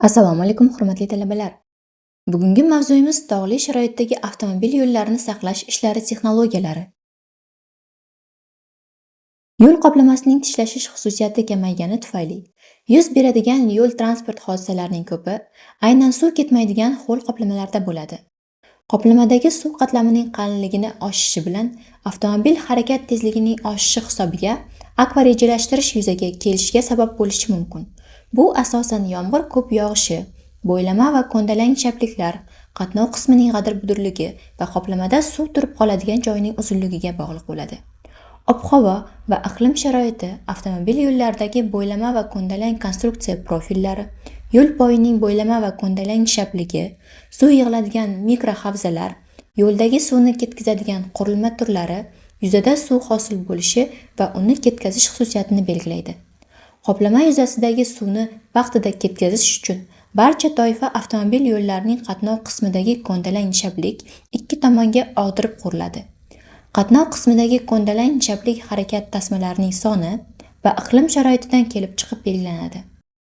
Assalomu alaykum, hurmatli talabalar. Bugungi mavzuyimiz tog'li sharoitdagi avtomobil yo'llarini saqlash ishlari texnologiyalari. Yo'l qoplamasining tishlashish xususiyati kamaygani tufayli yuz beradigan yo'l transport hodisalarining ko'pi aynan suv ketmaydigan ho'l qoplamalarda bo'ladi. Qoplamadagi suv qatlamining qalinligini oshishi bilan avtomobil harakat tezligining oshishi hisobiga akva rejalashtirish yuzaga kelishiga sabab bo'lishi mumkin. Bu asosan yomg'ir ko'p yog'ishi, bo'ylama va ko'ndalang chapliklar, qatnov qismining g'adir-budurligi va qoplamada suv turib qoladigan joyning uzunligiga bog'liq bo'ladi. Ob-havo va iqlim sharoiti, avtomobil yo'llaridagi bo'ylama va ko'ndalang konstruksiya profillari, yo'l poyining bo'ylama va ko'ndalang shapligi, suv yig'iladigan mikrohavzalar, yo'ldagi suvni ketkazadigan qurilma turlari, yuzada suv hosil bo'lishi va uni ketkazish xususiyatini belgilaydi. Qoplama yuzasidagi suvni vaqtida ketkazish uchun barcha toifa avtomobil yo'llarining qatnov qismidagi ko'ndalang shaplik ikki tomonga og'dirib quriladi. Qatnov qismidagi ko'ndalang chaplik harakat tasmalarining soni va iqlim sharoitidan kelib chiqib belgilanadi.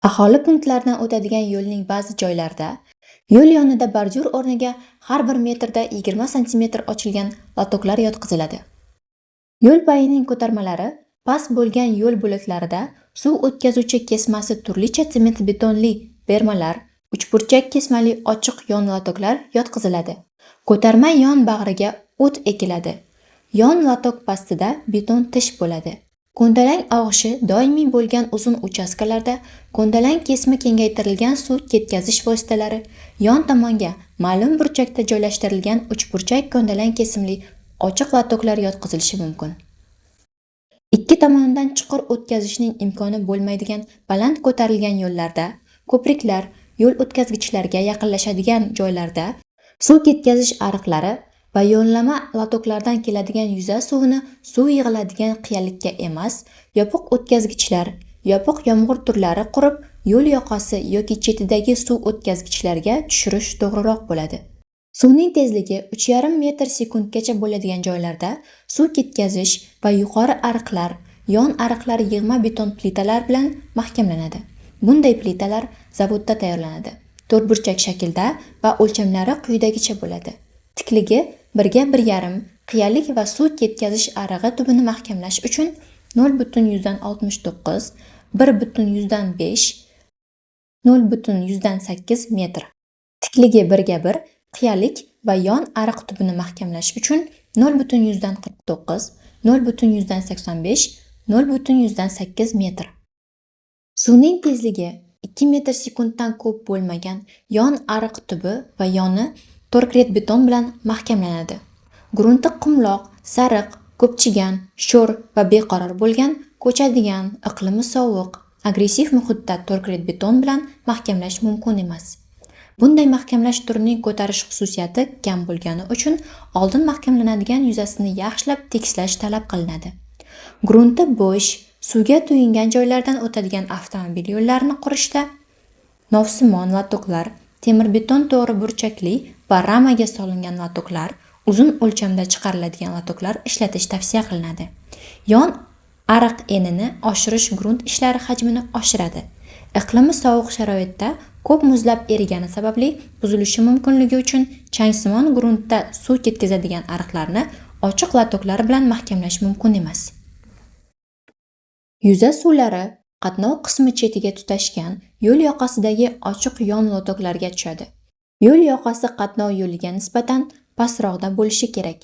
Aholi punktlaridan o'tadigan yo'lning ba'zi joylarida yo'l yonida bordyur o'rniga har 1 metrda 20 sm ochilgan lotoklar yotqiziladi. Yo'l payining ko'tarmalari past bo'lgan yo'l bo'laklarida suv o'tkazuvchi kesmasi turlicha sement-betonli bermalar, uchburchak kesmali ochiq yon lotoklar yotqiziladi. Ko'tarma yon bag'riga o't ekiladi. Yon lotok pastida beton tish bo'ladi. Ko'ndalang og'ishi doimiy bo'lgan uzun uchastkalarda ko'ndalang kesma kengaytirilgan suv ketkazish vositalari, yon tomonga ma'lum burchakda joylashtirilgan uchburchak ko'ndalang kesimli ochiq lotoklar yotqizilishi mumkin. Ikki tomonidan chuqur o'tkazishning imkoni bo'lmaydigan baland ko'tarilgan yo'llarda, ko'priklar, yo'l o'tkazgichlarga yaqinlashadigan joylarda suv ketkazish ariqlari va yo'llanma lotoklardan keladigan yuza suvini suv yig'iladigan qiyalikka emas, yopiq o'tkazgichlar, yopiq yomg'ir turlari qurib, yo'l yoqasi yoki chetidagi suv o'tkazgichlarga tushirish to'g'riroq bo'ladi. Suvning tezligi 3,5 metr sekundgacha bo'ladigan joylarda suv ketkazish va yuqori ariqlar, yon ariqlar yig'ma beton plitalar bilan mahkamlanadi. Bunday plitalar zavodda tayyorlanadi. To'rtburchak shaklda va o'lchamlari quyidagicha bo'ladi. Tikligi 1,5, qiyalik va suv ketkazish arig'i tubini mahkamlash uchun 0,69, 1,5, 0,8 metr. Tikligi 1,1, qiyalik va yon ariq tubini mahkamlash uchun 0,49, 0,85, 0,8 metr. Suvning tezligi 2 metr sekunddan ko'p bo'lmagan yon ariq tubi va yoni torkret beton bilan mahkamlanadi. Grunti qumloq, sariq, ko'pchigan, sho'r va beqaror bo'lgan, ko'chadigan, iqlimi sovuq, agressiv muhitda torkret beton bilan mahkamlash mumkin emas. Bunday mahkamlash turining ko'tarish xususiyati kam bo'lgani uchun oldin mahkamlanadigan yuzasini yaxshilab tekislash talab qilinadi. Grunti bo'sh, suvga to'yingan joylardan o'tadigan avtomobil yo'llarini qurishda novsimon lotoklar, temir-beton to'g'ri burchakli va ramaga solingan lotoklar, uzun o'lchamda chiqariladigan lotoklar ishlatish tavsiya qilinadi. Yon ariq enini oshirish grunt ishlari hajmini oshiradi. Iqlimi sovuq sharoitda ko'p muzlab erigani sababli buzilishi mumkinligi uchun changsimon gruntda suv ketkazadigan ariqlarni ochiq lotoklar bilan mahkamlash mumkin emas. Yuza suvlari qatnov qismi chetiga tutashgan yo'l yoqasidagi ochiq yon lotoklarga tushadi. Yo'l yoqasi qatnov yo'liga nisbatan pastroqda bo'lishi kerak.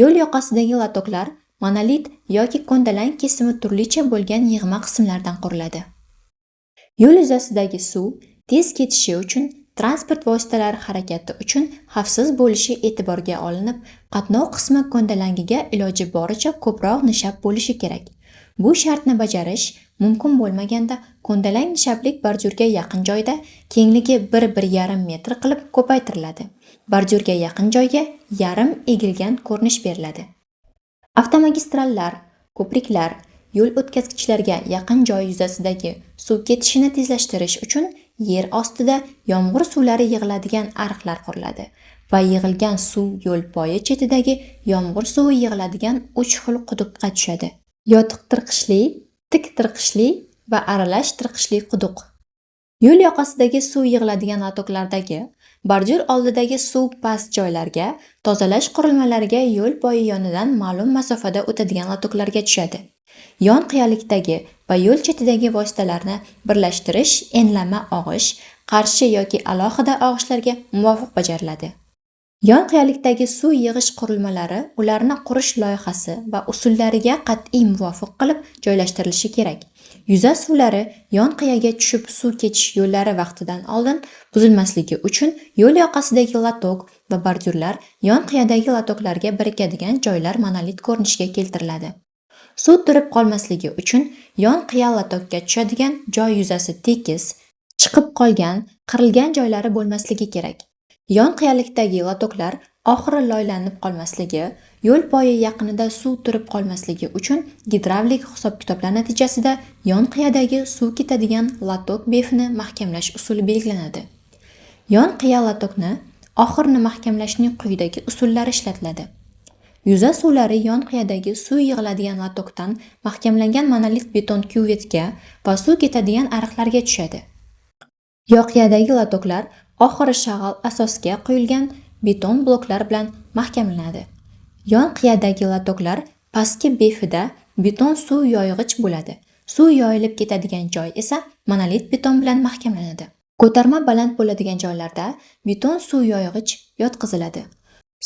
Yo'l yoqasidagi lotoklar monolit yoki ko'ndalang kesimi turlicha bo'lgan yig'ma qismlardan quriladi. Yo'l yuzasidagi suv tez ketishi uchun transport vositalari harakati uchun xavfsiz bo'lishi e'tiborga olinib, qatnov qismi ko'ndalangiga iloji boricha ko'proq nishab bo'lishi kerak. Bu shartni bajarish mumkin bo'lmaganda ko'ndalang nishaplik bordyurga yaqin joyda kengligi 1-1,5 metr qilib ko'paytiriladi. Bordyurga yaqin joyga yarim egilgan ko'rinish beriladi. Avtomagistrallar, ko'priklar, yo'l o'tkazgichlarga yaqin joy yuzasidagi suv ketishini tezlashtirish uchun yer ostida yomg'ir suvlari yig'iladigan ariqlar quriladi va yig'ilgan suv yo'l poyi chetidagi yomg'ir suvi yig'iladigan 3 xil quduqqa tushadi. Yotiq tirqishli, tik tirqishli va aralash tirqishli quduq. Yo'l yoqasidagi suv yig'iladigan lotoklardagi, bordyur oldidagi suv past joylarga, tozalash qurilmalariga yo'l poyi yonidan ma'lum masofada o'tadigan lotoklarga tushadi. Yon qiyalikdagi va yo'l chetidagi vositalarni birlashtirish enlama og'ish, qarshi yoki alohida og'ishlarga muvofiq bajariladi. Yon qiyalikdagi suv yig'ish qurilmalari ularni qurish loyihasi va usullariga qat'iy muvofiq qilib joylashtirilishi kerak. Yuza suvlari yon qiyaga tushib suv ketish yo'llari vaqtidan oldin buzilmasligi uchun yo'l yoqasidagi lotok va bordyurlar yon qiyadagi lotoklarga birikadigan joylar monolit ko'rinishga keltiriladi. Suv turib qolmasligi uchun yon qiya lotokka tushadigan joy yuzasi tekis, chiqib qolgan, qirilgan joylari bo'lmasligi kerak. Yon qiyalikdagi lotoklar oxiri loylanib qolmasligi, yo'l poyi yaqinida suv turib qolmasligi uchun gidravlik hisob-kitoblar natijasida yon qiyadagi suv ketadigan lotok befini mahkamlash usuli belgilanadi. Yon qiya lotokni oxirini mahkamlashning quyidagi usullari ishlatiladi. Yuza suvlari yon qiyadagi suv yig'iladigan lotokdan mahkamlangan monolit beton kyuvetga va suv ketadigan ariqlarga tushadi. Yoqiyadagi lotoklar oxiri shag'al asosga quyilgan beton bloklar bilan mahkamlanadi. Yon qiyadagi lotoklar pastki befida beton suv yoyig'ich bo'ladi. Suv yoyilib ketadigan joy esa monolit beton bilan mahkamlanadi. Ko'tarma baland bo'ladigan joylarda beton suv yoyig'ich yotqiziladi.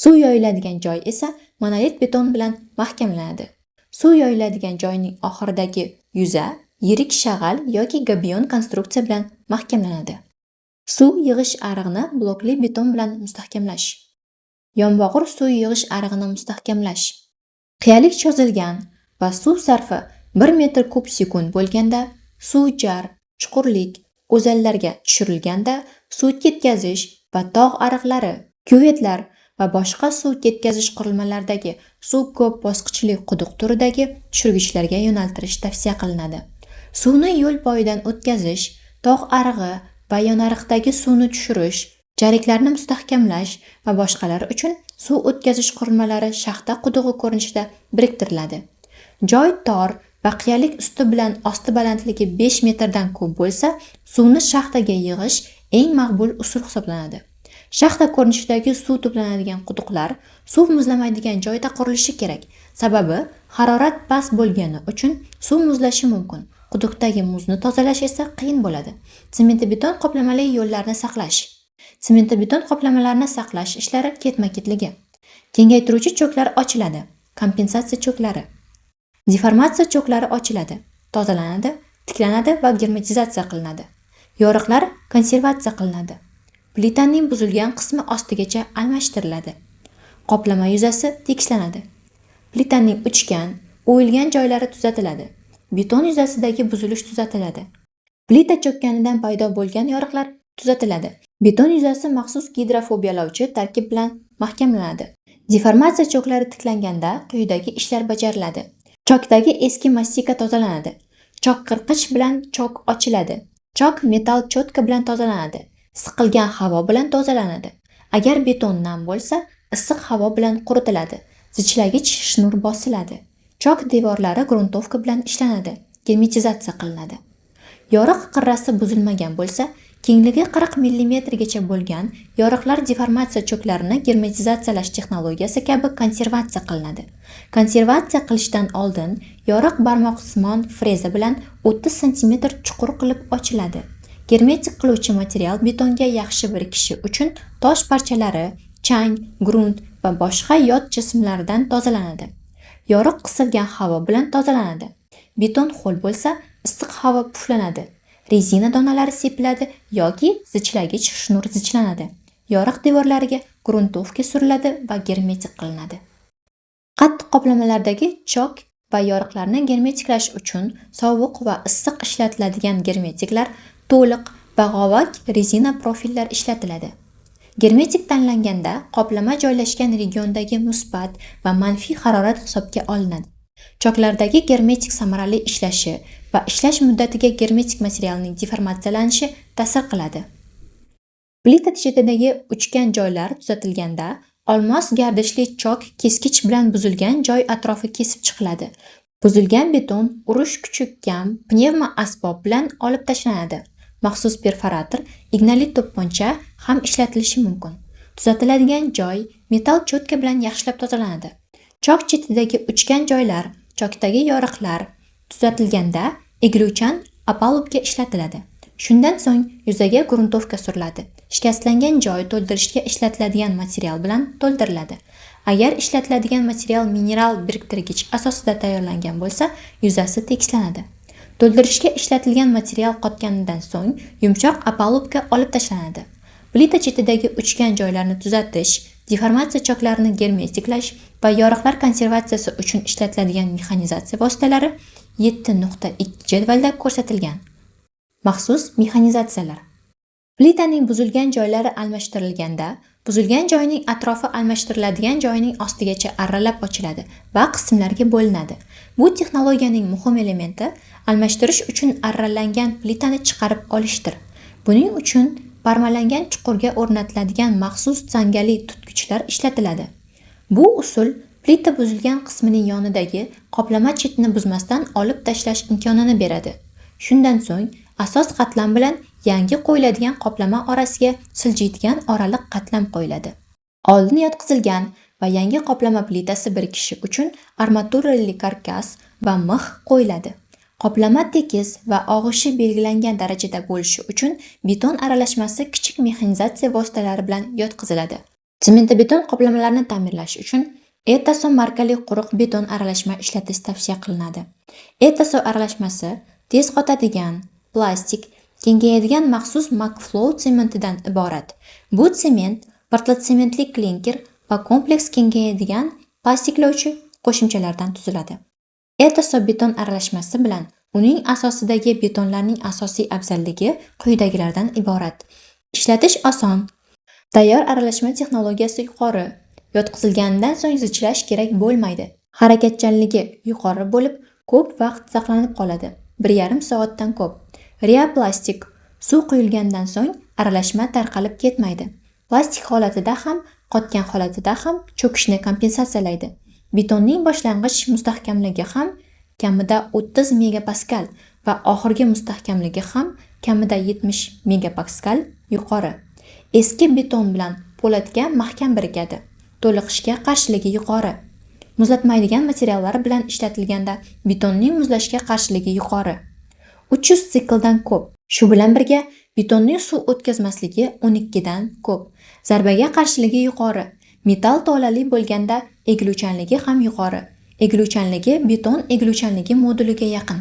Suv yoyiladigan joy esa monolit beton bilan mahkamlanadi. Suv yoyiladigan joyning oxiridagi yuza yirik shag'al yoki gabion konstruksiya bilan mahkamlanadi. Suv yig'ish arig'ini blokli beton bilan mustahkamlash. Yonbog'ir suv yig'ish arig'ini mustahkamlash. Qiyalik cho'zilgan va suv sarfi 1 metr kub sekund bo'lganda, suv jar, chuqurlik, o'zanlarga tushirilganda suv ketkazish va tog' ariqlari, kyuvetlar va boshqa suv ketkazish qurilmalaridagi suv ko'p bosqichli quduq turidagi tushirgichlarga yo'naltirish tavsiya qilinadi. Suvni yo'l poyidan o'tkazish, tog' arig'i va yonariqdagi suvni tushirish, jariklarni mustahkamlash va boshqalar uchun suv o'tkazish qurilmalari shaxta qudug'i ko'rinishida biriktiriladi. Joy tor va qiyalik usti bilan osti balandligi 5 metrdan ko'p bo'lsa, suvni shaxtaga yig'ish eng maqbul usul hisoblanadi. Shaxta ko'rinishidagi suv to'planadigan quduqlar suv muzlamaydigan joyda qurilishi kerak. Sababi harorat past bo'lgani uchun suv muzlashi mumkin. Quduqdagi muzni tozalash esa qiyin bo'ladi. Sement-beton qoplamali yo'llarni saqlash. Sement-beton qoplamalarni saqlash ishlari ketma-ketligi. Kengaytiruvchi cho'klar ochiladi. Kompensatsiya cho'klari. Deformatsiya cho'klari ochiladi, tozalanadi, tiklanadi va germetizatsiya qilinadi. Yoriqlar konservatsiya qilinadi. Plitaning buzilgan qismi ostigacha almashtiriladi. Qoplama yuzasi tekislanadi. Plitaning uchgan, o'yilgan joylari tuzatiladi. Beton yuzasidagi buzilish tuzatiladi. Plita cho'kganidan paydo bo'lgan yoriqlar tuzatiladi. Beton yuzasi maxsus gidrofobiyalovchi tarkib bilan mahkamlanadi. Deformatsiya cho'klari tiklanganda quyidagi ishlar bajariladi. Chokdagi eski mastika tozalanadi. Chok qirqich bilan chok ochiladi. Chok metall cho'tka bilan tozalanadi. Siqilgan havo bilan tozalanadi. Agar beton nam bo'lsa, issiq havo bilan quritiladi. Zichlagich shnur bosiladi. Chok devorlari gruntovka bilan ishlanadi. Germetizatsiya qilinadi. Yoriq qirrasi buzilmagan bo'lsa, kengligi 40 mm gacha bo'lgan yoriqlar deformatsiya cho'klarini germetizatsiyalash texnologiyasi kabi konservatsiya qilinadi. Konservatsiya qilishdan oldin yoriq barmoqsimon freza bilan 30 cm chuqur qilib ochiladi. Germetik qiluvchi material betonga yaxshi birikishi uchun tosh parchalari, chang, grunt va boshqa yot jismlardan tozalanadi. Yoriq qisilgan havo bilan tozalanadi. Beton ho'l bo'lsa, issiq havo puflanadi. Rezina donalari sepiladi yoki zichlagich shnur zichlanadi. Yoriq devorlariga gruntovka suriladi va germetik qilinadi. Qattiq qoplamalardagi chok va yoriqlarni germetiklash uchun sovuq va issiq ishlatiladigan germetiklar to'liq bag'ovak rezina profillar ishlatiladi. Germetik tanlanganda qoplama joylashgan regiondagi musbat va manfiy harorat hisobga olinadi. Choklardagi germetik samarali ishlashi va ishlash muddatiga germetik materialning deformatsiyalanishi ta'sir qiladi. Plita chetidagi uchgan joylar tuzatilganda, olmos gardishli chok keskich bilan buzilgan joy atrofi kesib chiqiladi. Buzilgan beton urush kuchi kam pnevma asbob bilan olib tashlanadi. maxsus perforator, ignali to'pponcha ham ishlatilishi mumkin. Tuzatiladigan joy metall cho'tka bilan yaxshilab tozalanadi. Chok chetidagi uchgan joylar, chokdagi yoriqlar tuzatilganda egiluvchan opalubka ishlatiladi. Shundan so'ng yuzaga gruntovka suriladi. Shikastlangan joy to'ldirishga ishlatiladigan material bilan to'ldiriladi. Agar ishlatiladigan material mineral biriktirgich asosida tayyorlangan bo'lsa, yuzasi tekislanadi. To'ldirishga ishlatilgan material qotganidan so'ng yumshoq opalubka olib tashlanadi. Plita chetidagi uchgan joylarni tuzatish, deformatsiya choklarini germetiklash va yoriqlar konservatsiyasi uchun ishlatiladigan mexanizatsiya vositalari 7.2 jadvalda ko'rsatilgan. Maxsus mexanizatsiyalar. Plitaning buzilgan joylari almashtirilganda, buzilgan joyning atrofi almashtiriladigan joyning ostigacha arralab ochiladi va qismlarga bo'linadi. Bu texnologiyaning muhim elementi almashtirish uchun arralangan plitani chiqarib olishdir. Buning uchun parmalangan chuqurga o'rnatiladigan maxsus zangali tutgichlar ishlatiladi. Bu usul plita buzilgan qismining yonidagi qoplama chetini buzmasdan olib tashlash imkonini beradi. Shundan so'ng asos qatlam bilan yangi qo'yiladigan qoplama orasiga siljiydigan oraliq qatlam qo'yiladi. Oldin yotqizilgan va yangi qoplama plitasi birikishi uchun armaturali karkas va mix qo'yiladi. Qoplama tekis va og'ishi belgilangan darajada bo'lishi uchun beton aralashmasi kichik mexanizatsiya vositalari bilan yotqiziladi. Semento-beton qoplamalarni ta'mirlash uchun Etaso markali quruq beton aralashma ishlatish tavsiya qilinadi. Etaso aralashmasi tez qotadigan, plastik, kengayadigan maxsus McFlow sementidan iborat. Bu sement portlatsementli klinker va kompleks kengayadigan plastiklovchi qo'shimchalardan tuziladi. Etaso beton aralashmasi bilan uning asosidagi betonlarning asosiy afzalligi quyidagilardan iborat. Ishlatish oson. Tayyor aralashma texnologiyasi yuqori. Yotqizilganidan so'ng zichlash kerak bo'lmaydi. Harakatchanligi yuqori bo'lib, ko'p vaqt saqlanib qoladi. 1,5 soatdan ko'p. Reaplastik. Suv quyilgandan so'ng aralashma tarqalib ketmaydi. Plastik holatida ham, qotgan holatida ham cho'kishni kompensatsiyalaydi. Betonning boshlang'ich mustahkamligi ham kamida 30 megapaskal va oxirgi mustahkamligi ham kamida 70 megapaskal yuqori. Eski beton bilan po'latga mahkam birikadi. To'liqishga qarshiligi yuqori. Muzlatmaydigan materiallar bilan ishlatilganda betonning muzlashga qarshiligi yuqori. 300 sikldan ko'p. Shu bilan birga betonning suv o'tkazmasligi 12 dan ko'p. Zarbaga qarshiligi yuqori. Metall tolali bo'lganda egiluvchanligi ham yuqori. Egiluvchanligi beton egiluvchanligi moduliga yaqin.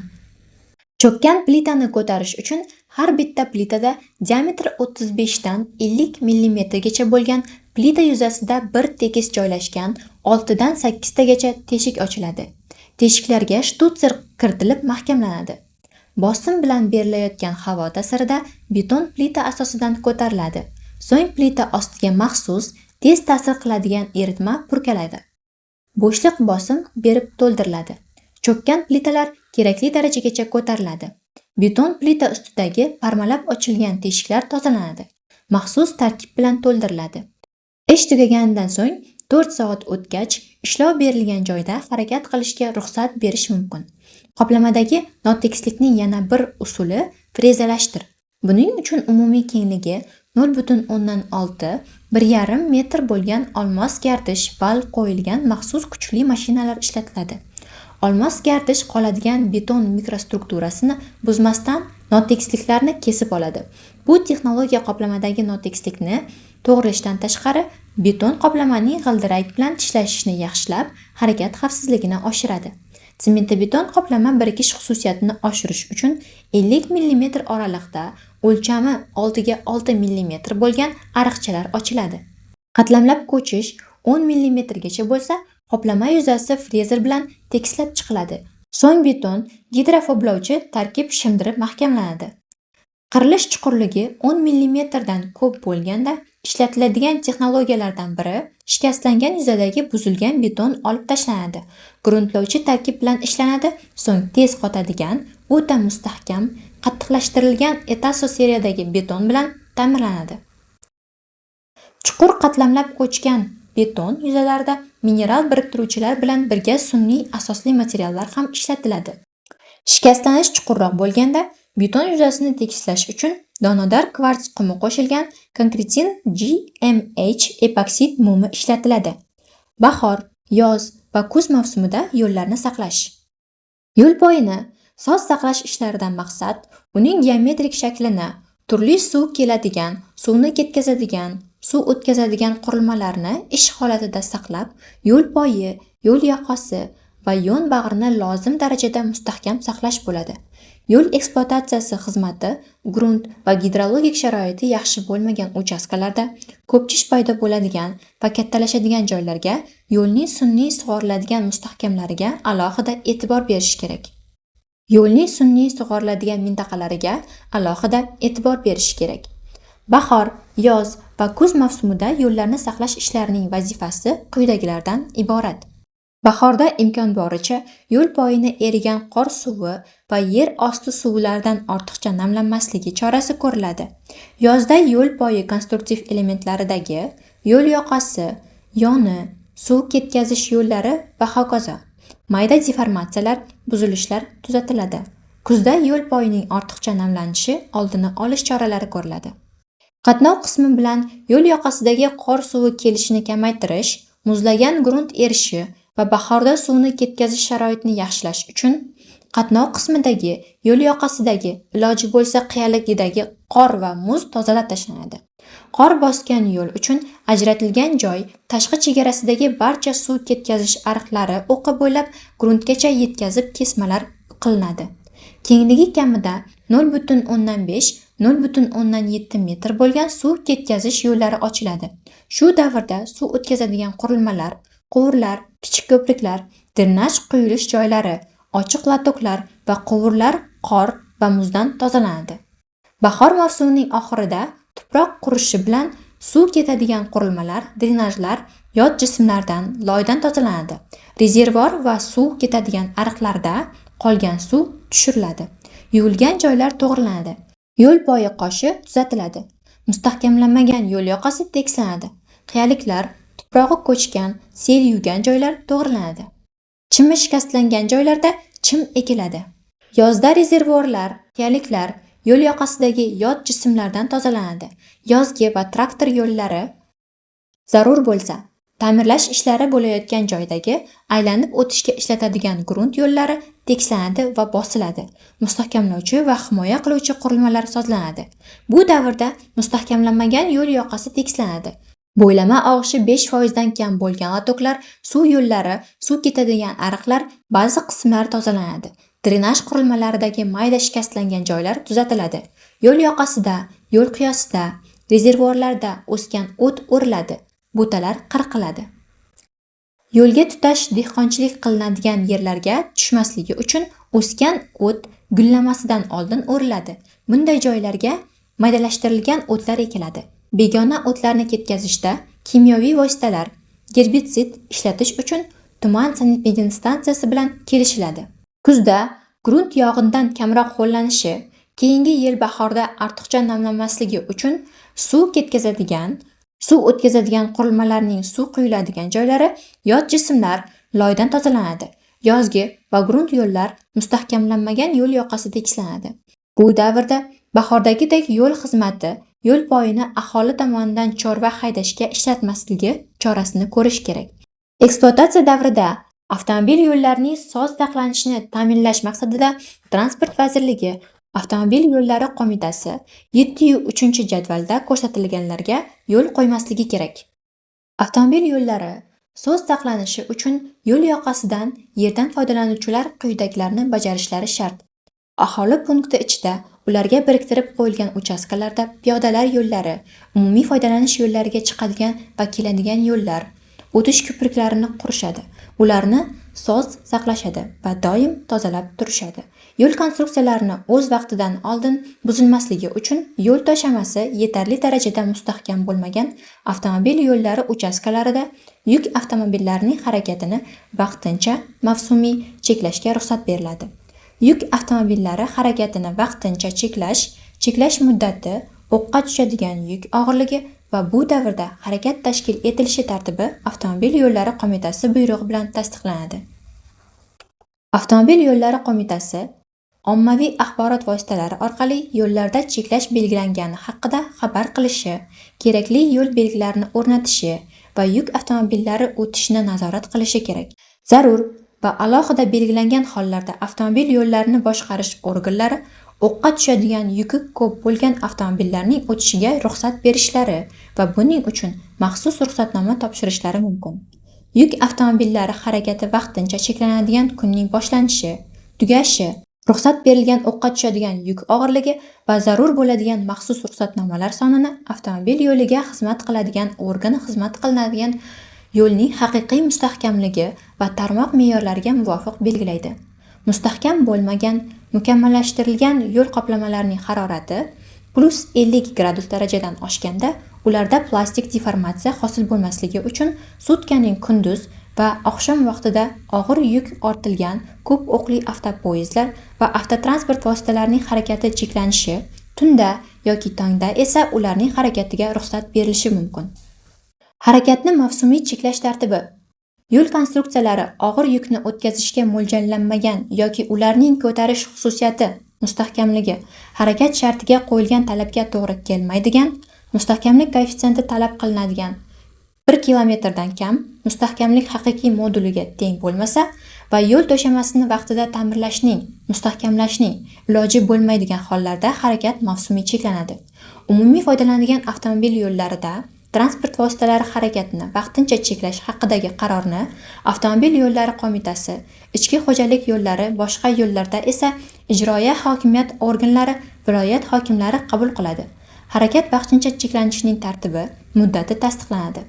Cho'kkan plitani ko'tarish uchun har bitta plitada diametri 35 dan 50 mm gacha bo'lgan plita yuzasida bir tekis joylashgan 6 dan 8 tagacha teshik ochiladi. Teshiklarga shtutsir kiritilib mahkamlanadi. Bosim bilan berilayotgan havo ta'sirida beton plita asosidan ko'tariladi. So'ng plita ostiga maxsus tez ta'sir qiladigan eritma purkaladi. Bo'shliq bosim berib to'ldiriladi. Cho'kkan plitalar kerakli darajagacha ko'tariladi. Beton plita ustidagi parmalab ochilgan teshiklar tozalanadi. Maxsus tarkib bilan to'ldiriladi. Ish tugaganidan so'ng 4 soat o'tgach, ishlov berilgan joyda harakat qilishga ruxsat berish mumkin. Qoplamadagi notekislikning yana bir usuli frezalashdir. Buning uchun umumiy kengligi 0.6-1,5 metr bo'lgan olmos gardish val qo'yilgan maxsus kuchli mashinalar ishlatiladi. Olmos gardish qoladigan beton mikrostrukturasini buzmasdan notekisliklarni kesib oladi. Bu texnologiya qoplamadagi notekislikni to'g'rilashdan tashqari, beton qoplamaning g'ildirak bilan tishlashishni yaxshilab, harakat xavfsizligini oshiradi. Semento-beton qoplama birikish xususiyatini oshirish uchun 50 mm oraliqda o'lchami 6 mm bo'lgan ariqchalar ochiladi. Qatlamlab ko'chish 10 mm gacha bo'lsa, qoplama yuzasi frezer bilan tekislab chiqiladi. So'ng beton gidrofoblovchi tarkib shimdirib mahkamlanadi. Qirilish chuqurligi 10 mm dan ko'p bo'lganda ishlatiladigan texnologiyalardan biri shikastlangan yuzadagi buzilgan beton olib tashlanadi. Gruntlovchi tarkib bilan ishlanadi, so'ng tez qotadigan, o'ta mustahkam, qattiqlashtirilgan Etaso seriyadagi beton bilan ta'mirlanadi. Chuqur qatlamlab ko'chgan beton yuzalarida mineral biriktiruvchilar bilan birga sun'iy asosli materiallar ham ishlatiladi. Shikastlanish chuqurroq bo'lganda beton yuzasini tekislash uchun donodor kvarts qumi qo'shilgan konkretin GMH epoksid mumi ishlatiladi. Bahor, yoz va kuz mavsumida yo'llarni saqlash. Yo'l poyini soz saqlash ishlaridan maqsad uning geometrik shaklini, turli suv keladigan, suvni ketkazadigan, suv o'tkazadigan qurilmalarni ish holatida saqlab, yo'l poyi, yo'l yoqasi va yon bag'rini lozim darajada mustahkam saqlash bo'ladi. Yo'l ekspluatatsiyasi xizmati grunt va gidrologik sharoiti yaxshi bo'lmagan uchastkalarda ko'pchish paydo bo'ladigan va kattalashadigan joylarga yo'lning sun'iy sug'oriladigan mustahkamlariga alohida e'tibor berish kerak. Yo'lning sun'iy sug'oriladigan mintaqalariga alohida e'tibor berish kerak. Bahor, yoz va kuz mavsumida yo'llarni saqlash ishlarining vazifasi quyidagilardan iborat. Bahorda imkon boricha yo'l poyini erigan qor suvi va yer osti suvlaridan ortiqcha namlanmasligi chorasi ko'riladi. Yozda yo'l poyi konstruktiv elementlaridagi yo'l yoqasi, yoni, suv ketkazish yo'llari va hokazo mayda deformatsiyalar, buzilishlar tuzatiladi. Kuzda yo'l poyining ortiqcha namlanishi oldini olish choralari ko'riladi. Qatnov qismi bilan yo'l yoqasidagi qor suvi kelishini kamaytirish, muzlagan grunt erishi va bahorda suvni ketkazish sharoitini yaxshilash uchun qatnov qismidagi yo'l yoqasidagi iloji bo'lsa qiyaligidagi qor va muz tozalab tashlanadi. Qor bosgan yo'l uchun ajratilgan joy tashqi chegarasidagi barcha suv ketkazish ariqlari o'qi bo'ylab gruntgacha yetkazib kesmalar qilinadi. Kengligi kamida 0,5–0,7 metr bo'lgan suv ketkazish yo'llari ochiladi. Shu davrda suv o'tkazadigan qurilmalar, quvurlar, kichik ko'priklar, drenaj quyilish joylari, ochiq latoklar va quvurlar qor va muzdan tozalanadi. Bahor mavsumining oxirida tuproq qurishi bilan suv ketadigan qurilmalar, drenajlar yot jismlardan, loydan tozalanadi. Rezervuar va suv ketadigan ariqlarda qolgan suv tushiriladi. Yuvilgan joylar to'g'rilanadi. Yo'l poyi qoshi tuzatiladi. Mustahkamlanmagan yo'l yoqasi tekislanadi. Qiyaliklar, tuprog'i ko'chgan, sel yuvgan joylar to'g'rilanadi. Chimi shikastlangan joylarda chim ekiladi. Yozda rezervuarlar, qiyaliklar, yo'l yoqasidagi yot jismlardan tozalanadi. Yozgi va traktor yo'llari zarur bo'lsa, ta'mirlash ishlari bo'layotgan joydagi aylanib o'tishga ishlatadigan grunt yo'llari tekislanadi va bosiladi. Mustahkamlovchi va himoya qiluvchi qurilmalar sozlanadi. Bu davrda mustahkamlanmagan yo'l yoqasi tekislanadi. Bo'ylama og'ishi 5% dan kam bo'lgan latoklar, suv yo'llari, suv ketadigan ariqlar ba'zi qismlari tozalanadi. Drenaj qurilmalaridagi mayda shikastlangan joylar tuzatiladi. Yo'l yoqasida, yo'l qiyosida, rezervuarlarda o'sgan o't o'riladi. Butalar qirqiladi. Yo'lga tutash dehqonchilik qilinadigan yerlarga tushmasligi uchun o'sgan o't gullamasidan oldin o'riladi. Bunday joylarga maydalashtirilgan o'tlar ekiladi. Begona o'tlarni ketkazishda kimyoviy vositalar, gerbitsid ishlatish uchun tuman sanitmedinstansiyasi bilan kelishiladi. Kuzda grunt yog'indan kamroq ho'llanishi, keyingi yil bahorda ortiqcha namlanmasligi uchun suv o'tkazadigan qurilmalarning suv quyiladigan joylari, yot jismlar loydan tozalanadi. Yozgi va grunt yo'llar mustahkamlanmagan yo'l yoqasi tekislanadi. Bu davrda bahordagidek yo'l xizmati yo'l poyini aholi tomonidan chorva haydashga ishlatmasligi chorasini ko'rish kerak. Ekspluatatsiya davrida avtomobil yo'llarining soz saqlanishini ta'minlash maqsadida Transport vazirligi Avtomobil yo'llari qo'mitasi 7-3-jadvalda ko'rsatilganlarga yo'l qo'ymasligi kerak. Avtomobil yo'llari soz saqlanishi uchun yo'l yoqasidan yerdan foydalanuvchilar quyidagilarni bajarishlari shart. Aholi punkti ichida ularga biriktirib qo'yilgan uchastkalarda piyodalar yo'llari, umumiy foydalanish yo'llariga chiqadigan va keladigan yo'llar, o'tish ko'priklarini qurishadi. Ularni soz saqlashadi va doim tozalab turishadi. Yo'l konstruksiyalarini o'z vaqtidan oldin buzilmasligi uchun yo'l to'shamasi yetarli darajada mustahkam bo'lmagan avtomobil yo'llari uchastkalarida yuk avtomobillarining harakatini vaqtincha mavsumiy cheklashga ruxsat beriladi. Yuk avtomobillari harakatini vaqtincha cheklash muddati, o'qqa tushadigan yuk og'irligi va bu davrda harakat tashkil etilishi tartibi Avtomobil yo'llari qo'mitasi buyrug'i bilan tasdiqlanadi. Avtomobil yo'llari qo'mitasi ommaviy axborot vositalari orqali yo'llarda cheklash belgilangani haqida xabar qilishi, kerakli yo'l belgilarini o'rnatishi va yuk avtomobillari o'tishini nazorat qilishi kerak. Zarur va alohida belgilangan hollarda avtomobil yo'llarini boshqarish organlari o'qqa tushadigan yuki ko'p bo'lgan avtomobillarning o'tishiga ruxsat berishlari va buning uchun maxsus ruxsatnoma topshirishlari mumkin. Yuk avtomobillari harakati vaqtincha cheklanadigan kunning boshlanishi, tugashi, ruxsat berilgan o'qqa tushadigan yuk og'irligi va zarur bo'ladigan maxsus ruxsatnomalar sonini avtomobil yo'liga xizmat qiladigan organ xizmat qilinadigan yo'lning haqiqiy mustahkamligi va tarmoq me'yorlariga muvofiq belgilaydi. Mustahkam bo'lmagan, mukammallashtirilgan yo'l qoplamalarining harorati +50 gradus darajadan oshganda ularda plastik deformatsiya hosil bo'lmasligi uchun sutkaning kunduz va oqshom vaqtida og'ir yuk ortilgan ko'p o'qli avtopoyezdlar va avtotransport vositalarining harakati cheklanishi, tunda yoki tongda esa ularning harakatiga ruxsat berilishi mumkin. Harakatni mavsumiy cheklash tartibi. Yo'l konstruksiyalari og'ir yukni o'tkazishga mo'ljallanmagan yoki ularning ko'tarish xususiyati, mustahkamligi harakat shartiga qo'yilgan talabga to'g'ri kelmaydigan, mustahkamlik koeffitsiyenti talab qilinadigan 1 kilometrdan kam, mustahkamlik haqiqiy moduliga teng bo'lmasa va yo'l to'shamasini vaqtida ta'mirlashning, mustahkamlashning iloji bo'lmaydigan hollarda harakat mavsumiy cheklanadi. Umumiy foydalanadigan avtomobil yo'llarida transport vositalari harakatini vaqtincha cheklash haqidagi qarorni Avtomobil yo'llari qo'mitasi, ichki xo'jalik yo'llari, boshqa yo'llarda esa ijroiya hokimiyat organlari, viloyat hokimlari qabul qiladi. Harakat vaqtincha cheklanishining tartibi, muddati tasdiqlanadi.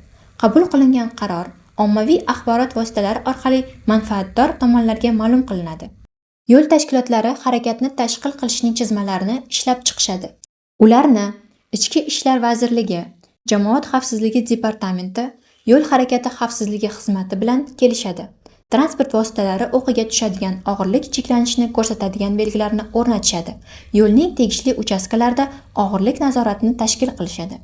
Qabul qilingan qaror ommaviy axborot vositalari orqali manfaatdor tomonlarga ma'lum qilinadi. Yo'l tashkilotlari harakatni tashkil qilishning chizmalarini ishlab chiqishadi. Ularni Ichki ishlar vazirligi, Jamoat xavfsizligi departamenti, yo'l harakati xavfsizligi xizmati bilan kelishadi. Transport vositalari o'qiga tushadigan og'irlik cheklanishini ko'rsatadigan belgilarni o'rnatishadi. Yo'lning tegishli uchastkalarida og'irlik nazoratini tashkil qilishadi.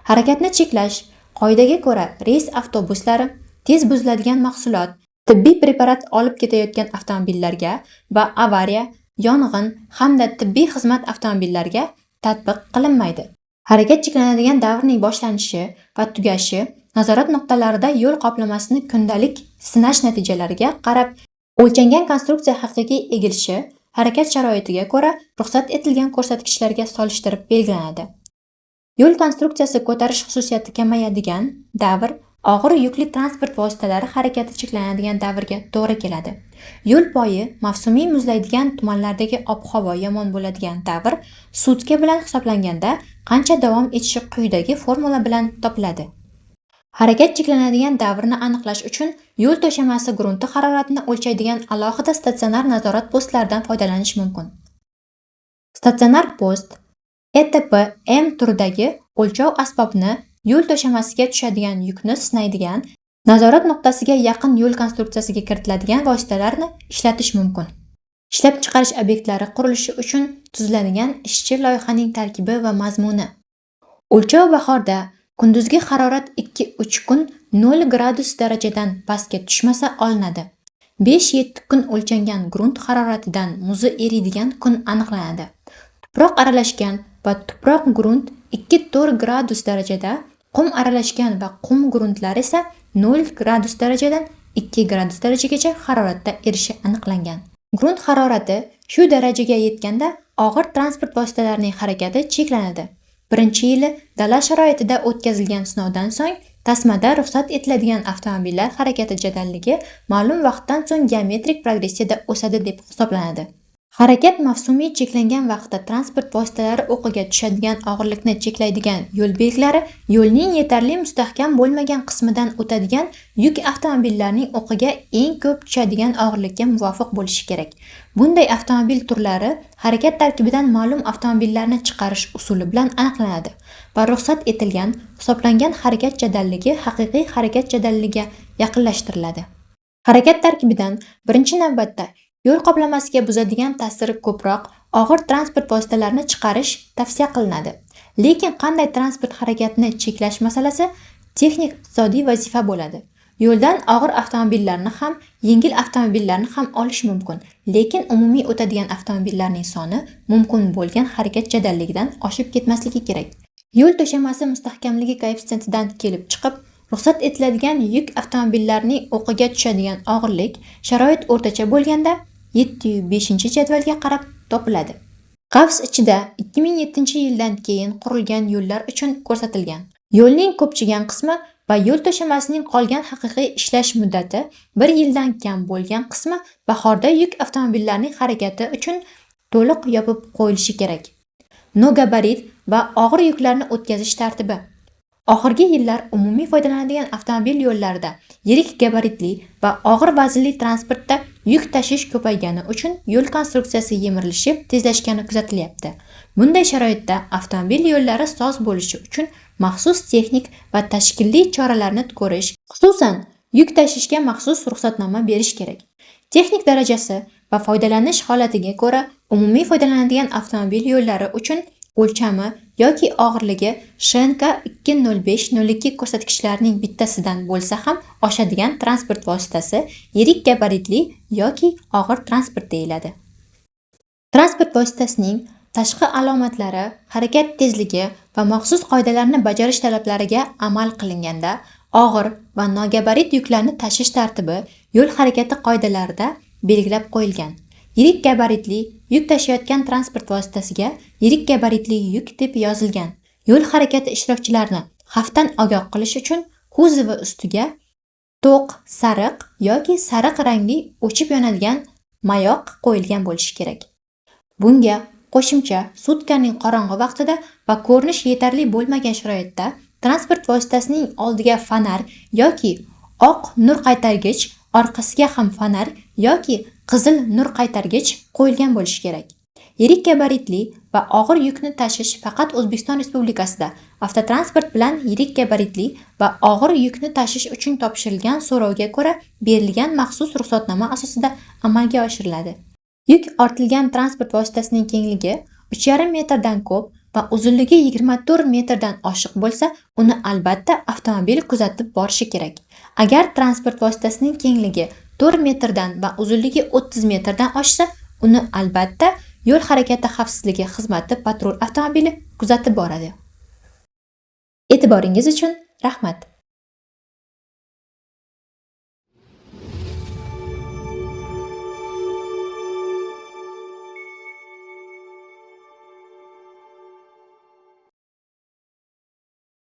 Harakatni cheklash qoidaga ko'ra reys avtobuslari, tez buziladigan mahsulot, tibbiy preparat olib ketayotgan avtomobillarga va avariya, yong'in hamda tibbiy xizmat avtomobillariga tatbiq qilinmaydi. Harakat cheklanadigan davrning boshlanishi va tugashi nazorat nuqtalarida yo'l qoplamasini kundalik sinash natijalariga qarab o'lchangan konstruksiya haqiqiy egilishi harakat sharoitiga ko'ra ruxsat etilgan ko'rsatkichlarga solishtirib belgilanadi. Yo'l konstruksiyasi ko'tarish xususiyati kamayadigan davr og'ir yukli transport vositalari harakati cheklanadigan davrga to'g'ri keladi. Yo'l poyi mavsumiy muzlaydigan tumanlardagi ob-havo yomon bo'ladigan davr sutka bilan hisoblanganda qancha davom etishi quyidagi formula bilan topiladi. Harakat cheklanadigan davrni aniqlash uchun yo'l to'shamasi grunti haroratini o'lchaydigan alohida statsionar nazorat postlaridan foydalanish mumkin. Statsionar post ETP-M turidagi o'lchov asbobni yo'l to'shamasiga tushadigan yukni sinaydigan nazorat nuqtasiga yaqin yo'l konstruksiyasiga kiritiladigan vositalarni ishlatish mumkin. Ishlab chiqarish obyektlari qurilishi uchun tuziladigan ishchi loyihaning tarkibi va mazmuni. O'lchov bahorda kunduzgi harorat 2-3 kun 0 gradus darajadan pastga tushmasa olinadi. 5-7 kun o'lchangan grunt haroratidan muzi eriydigan kun aniqlanadi. Tuproq aralashgan va tuproq grunt 2-4 gradus darajada, qum aralashgan va qum gruntlar esa 0 gradus darajadan 2 gradus darajagacha haroratda erishi aniqlangan. Grunt harorati shu darajaga yetganda og'ir transport vositalarining harakati cheklanadi. Birinchi yili dala sharoitida o'tkazilgan sinovdan so'ng tasmada ruxsat etiladigan avtomobillar harakati jadalligi ma'lum vaqtdan so'ng geometrik progressiyada o'sadi deb hisoblanadi. Harakat mavsumiy cheklangan vaqtda transport vositalari o'qiga tushadigan og'irlikni cheklaydigan yo'l belgilari yo'lning yetarli mustahkam bo'lmagan qismidan o'tadigan yuk avtomobillarining o'qiga eng ko'p tushadigan og'irlikka muvofiq bo'lishi kerak. Bunday avtomobil turlari harakat tarkibidan ma'lum avtomobillarni chiqarish usuli bilan aniqlanadi va ruxsat etilgan hisoblangan harakat jadalligi haqiqiy harakat jadalligiga yaqinlashtiriladi. Harakat tarkibidan birinchi navbatda yo'l qoplamasiga buzadigan ta'siri ko'proq og'ir transport vositalarini chiqarish tavsiya qilinadi. Lekin qanday transport harakatini cheklash masalasi texnik iqtisodiy vazifa bo'ladi. Yo'ldan og'ir avtomobillarni ham, yengil avtomobillarni ham olish mumkin, lekin umumiy o'tadigan avtomobillarning soni mumkin bo'lgan harakat jadalligidan oshib ketmasligi kerak. Yo'l to'shamasi mustahkamligi koeffitsiyentidan kelib chiqib, ruxsat etiladigan yuk avtomobillarining o'qiga tushadigan og'irlik sharoit o'rtacha bo'lganda 705-jadvalga qarab topiladi. Qavs ichida 2007-yildan keyin qurilgan yo'llar uchun ko'rsatilgan. Yo'lning ko'pchigan qismi va yo'l to'shamasining qolgan haqiqiy ishlash muddati 1 yildan kam bo'lgan qismi bahorda yuk avtomobillarining harakati uchun to'liq yopib qo'yilishi kerak. Nogabarit va og'ir yuklarni o'tkazish tartibi. Oxirgi yillar umumiy foydalanadigan avtomobil yo'llarida yirik gabaritli va og'ir vaznli transportda yuk tashish ko'paygani uchun yo'l konstruksiyasi yemirilishib, tezlashgani kuzatilyapti. Bunday sharoitda avtomobil yo'llari soz bo'lishi uchun maxsus texnik va tashkiliy choralarni ko'rish, xususan yuk tashishga maxsus ruxsatnoma berish kerak. Texnik darajasi va foydalanish holatiga ko'ra umumiy foydalanadigan avtomobil yo'llari uchun o'lchami yoki og'irligi SHNK 20502 ko'rsatkichlarining bittasidan bo'lsa ham oshadigan transport vositasi yirik gabaritli yoki og'ir transport deyiladi. Transport vositasining tashqi alomatlari, harakat tezligi va maxsus qoidalarni bajarish talablariga amal qilinganda og'ir va nogabarit yuklarni tashish tartibi yo'l harakati qoidalarida belgilab qo'yilgan. Yirik gabaritli yuk tashiyotgan transport vositasiga yirik gabaritli yuk deb yozilgan. Yo'l harakati ishtirokchilarini xavfdan ogoh qilish uchun kuzovi ustiga to'q sariq yoki sariq rangli o'chib yonadigan mayoq qo'yilgan bo'lishi kerak. Bunga qo'shimcha sutkaning qorong'i vaqtida va ko'rinish yetarli bo'lmagan sharoitda transport vositasining oldiga fanar yoki oq nur qaytargich, orqasiga ham fanar yoki qizil nur qaytargich qo'yilgan bo'lishi kerak. Yirik gabaritli va og'ir yukni tashish faqat O'zbekiston Respublikasida avtotransport bilan yirik gabaritli va og'ir yukni tashish uchun topshirilgan so'rovga ko'ra berilgan maxsus ruxsatnoma asosida amalga oshiriladi. Yuk ortilgan transport vositasining kengligi 3,5 metrdan ko'p va uzunligi 24 metrdan oshiq bo'lsa, uni albatta avtomobil kuzatib borishi kerak. Agar transport vositasining kengligi 4 metrdan va uzunligi 30 metrdan oshsa, uni albatta yo'l harakati xavfsizligi xizmati patrul avtomobili kuzatib boradi. E'tiboringiz uchun rahmat.